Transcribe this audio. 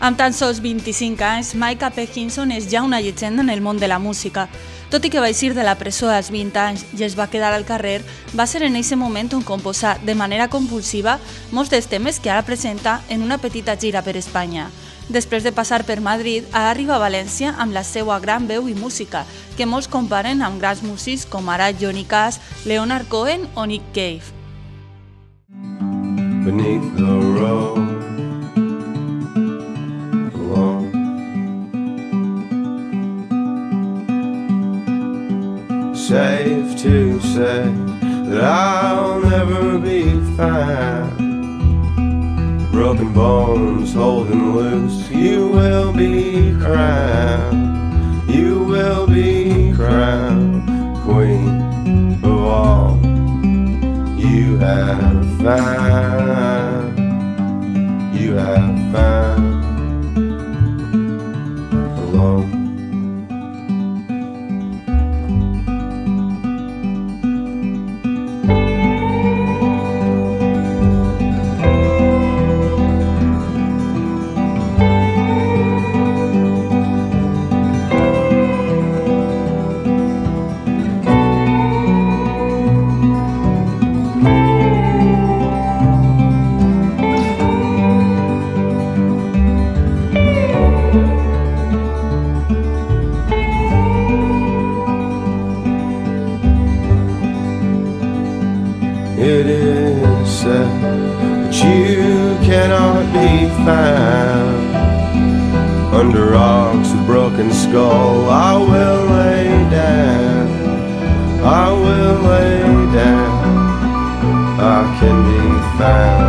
Amb tan sols 25 anys, Mike Hutchinson és ja una llegenda en el món de la música. Tot i que va eixir de la presó als 20 anys i es va quedar al carrer, va ser en aquest moment on composà de manera compulsiva molts dels temes que ara presenta en una petita gira per Espanya. Després de passar per Madrid, arriba a València amb la seva gran veu i música, que molts comparen amb grans músics com ara Johnny Cash, Leonard Cohen o Nick Cave. Beneath the road, alone, safe to say that I'll never be found. Broken bones holding loose, you will be crowned. You will be crowned, queen of all you have found. You have found alone. It is said that you cannot be found under rocks with broken skull. I will lay down, I will lay down, I can be found.